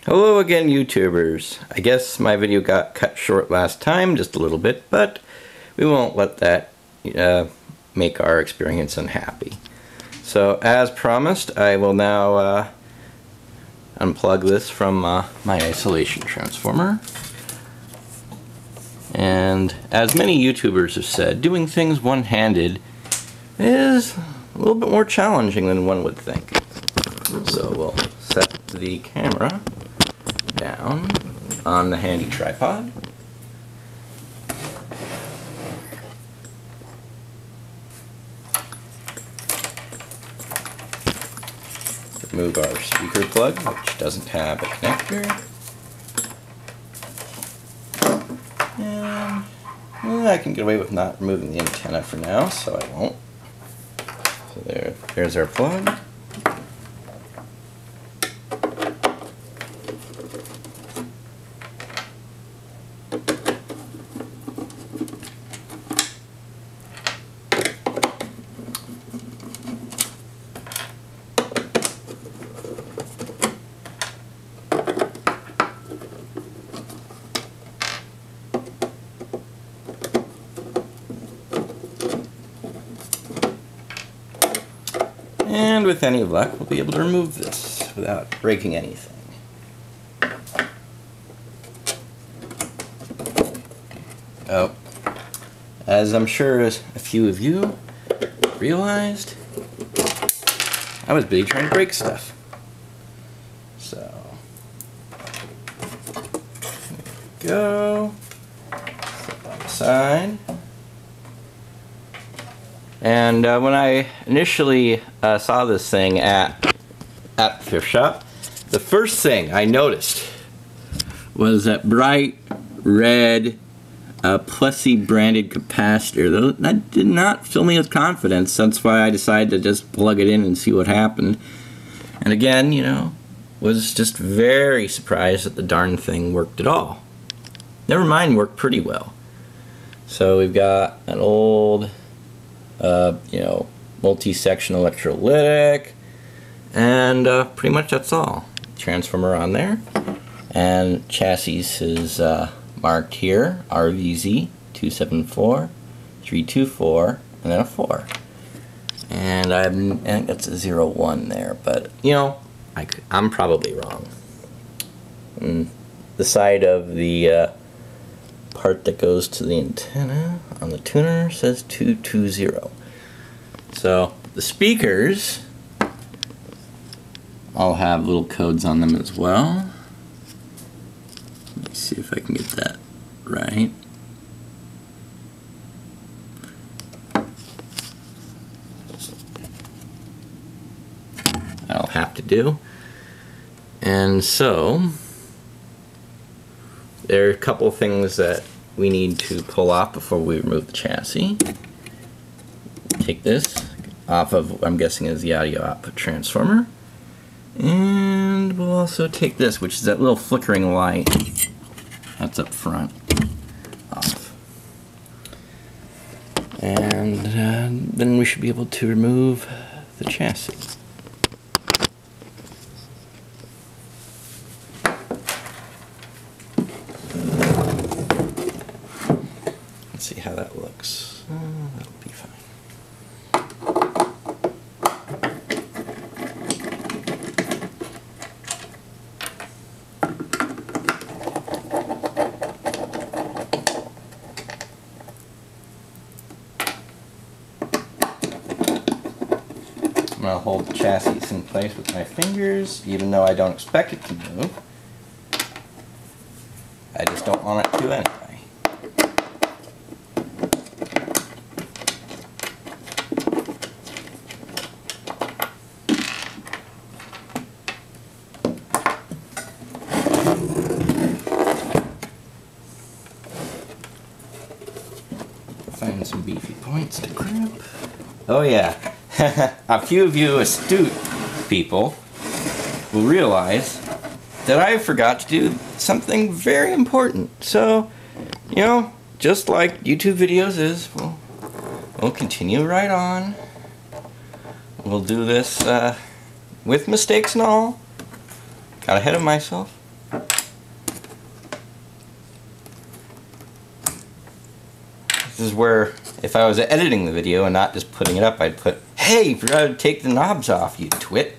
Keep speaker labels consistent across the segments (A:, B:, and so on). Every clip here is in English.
A: Hello again, YouTubers. I guess my video got cut short last time, just a little bit, but we won't let that make our experience unhappy. So, as promised, I will now unplug this from my isolation transformer. And as many YouTubers have said, doing things one-handed is a little bit more challenging than one would think. So we'll set the camera down on the handy tripod. Remove our speaker plug, which doesn't have a connector. And well, I can get away with not removing the antenna for now, so I won't. So there's our plug. And with any luck, we'll be able to remove this without breaking anything. Oh, as I'm sure a few of you realized, I was busy trying to break stuff. So, there we go. Set that aside. And when I initially saw this thing at the thrift shop, the first thing I noticed was that bright red Plessy branded capacitor. That did not fill me with confidence. That's why I decided to just plug it in and see what happened. And again, you know, was just very surprised that the darn thing worked at all. Never mind, worked pretty well. So we've got an old you know, multi-section electrolytic, and pretty much that's all. Transformer on there, and chassis is marked here, RVZ 274324, and then a 4. And I think that's a 01 there, but you know, I'm probably wrong. And the side of the part that goes to the antenna on the tuner says 220. So the speakers all have little codes on them as well. Let me see if I can get that right. That'll have to do. And so there are a couple things that we need to pull off before we remove the chassis. Take this off of what I'm guessing is the audio output transformer. And we'll also take this, which is that little flickering light that's up front, off. And then we should be able to remove the chassis. Let's see how that looks. That'll be fine. I'm going to hold the chassis in place with my fingers, even though I don't expect it to move. I just don't want it to anyway. Find some beefy points to grip. Oh yeah, a few of you astute people will realize that I forgot to do something very important. So, you know, just like YouTube videos is, we'll continue right on. We'll do this with mistakes and all. Got ahead of myself. this is where, if I was editing the video and not just putting it up, I'd put, hey, forgot to take the knobs off, you twit,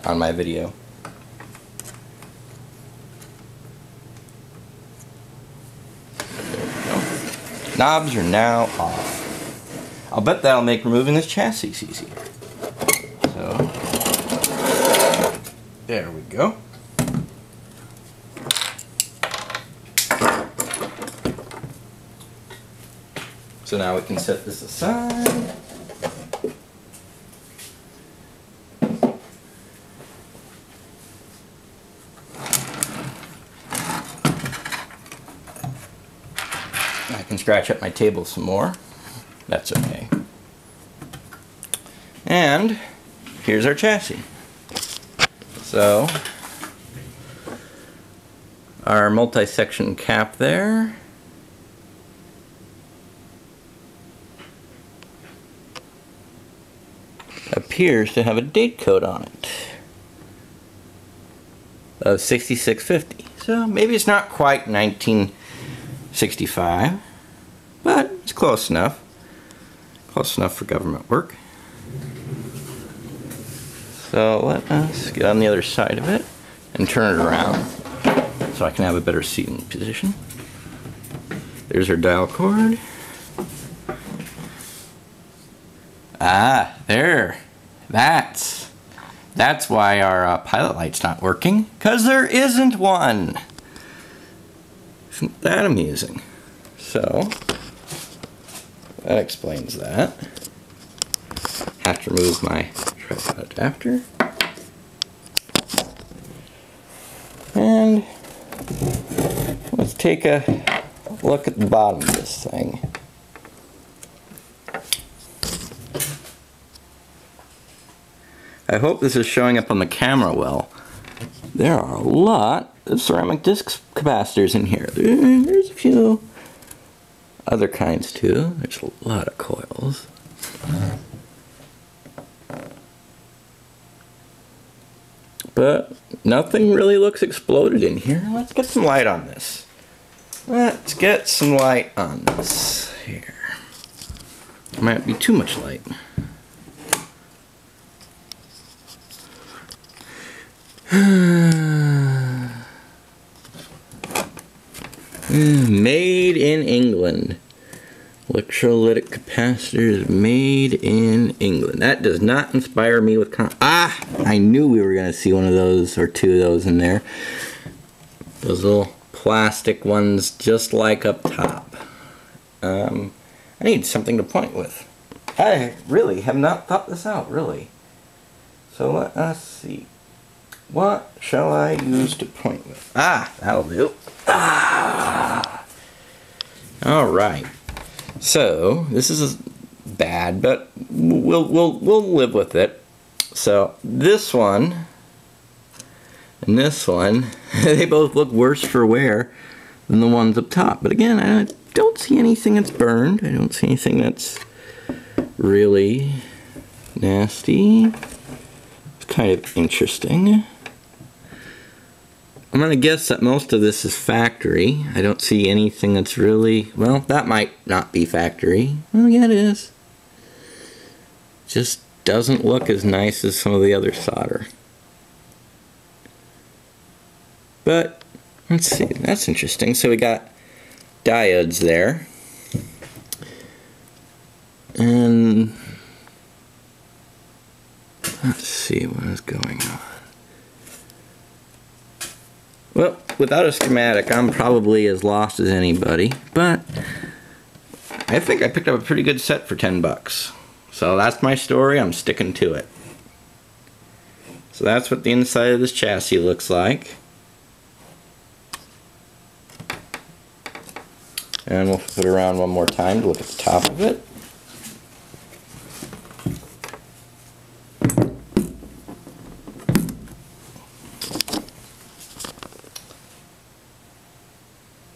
A: on my video. There we go. Knobs are now off. I'll bet that'll make removing this chassis easier. So, there we go. So now we can set this aside. I can scratch up my table some more. That's okay. And here's our chassis. So our multi-section cap there. Appears to have a date code on it of 6650. So maybe it's not quite 1965, but it's close enough. Close enough for government work. So let us get on the other side of it and turn it around so I can have a better seating position. There's our dial cord. Ah, there. That's why our pilot light's not working, because there isn't one. Isn't that amusing? So, that explains that. Have to remove my tripod adapter. And let's take a look at the bottom of this thing. I hope this is showing up on the camera well. There are a lot of ceramic disc capacitors in here. There's a few other kinds too. There's a lot of coils. But nothing really looks exploded in here. Let's get some light on this. Let's get some light on this here. Might be too much light. Made in England. Electrolytic capacitors made in England. That does not inspire me with I knew we were going to see one of those or two of those in there. Those little plastic ones just like up top. I need something to point with. I really have not thought this out, really. So let us see. What shall I use to point with? That'll do. Alright. So, this is bad, but we'll live with it. So, this one and this one, they both look worse for wear than the ones up top. But again, I don't see anything that's burned. I don't see anything that's really nasty. It's kind of interesting. I'm going to guess that most of this is factory. I don't see anything that's really... Well, that might not be factory. Well, yeah, it is. Just doesn't look as nice as some of the other solder. But, let's see. That's interesting. So we got diodes there. And... let's see what is going on. Well, without a schematic, I'm probably as lost as anybody, but I think I picked up a pretty good set for 10 bucks. So that's my story, I'm sticking to it. So that's what the inside of this chassis looks like. And we'll flip it around one more time to look at the top of it.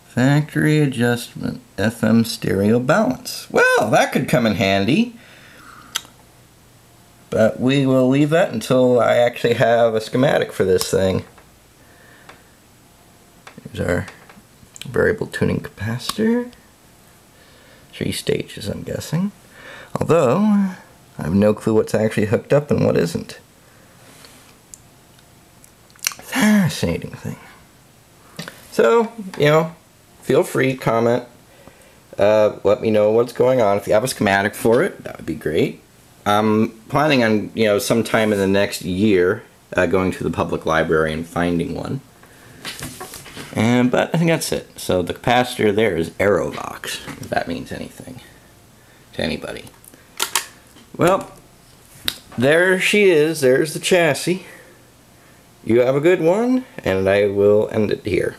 A: Factory adjustment, FM stereo balance. Well, that could come in handy. But we will leave that until I actually have a schematic for this thing. Here's our Variable tuning capacitor. 3 stages, I'm guessing. Although, I have no clue what's actually hooked up and what isn't. Fascinating thing. So, you know, feel free, comment. Let me know what's going on. If you have a schematic for it, that would be great. I'm planning on, you know, sometime in the next year going to the public library and finding one. But I think that's it. So the capacitor there is Aerovox, if that means anything to anybody. Well, there she is. There's the chassis. You have a good one, and I will end it here.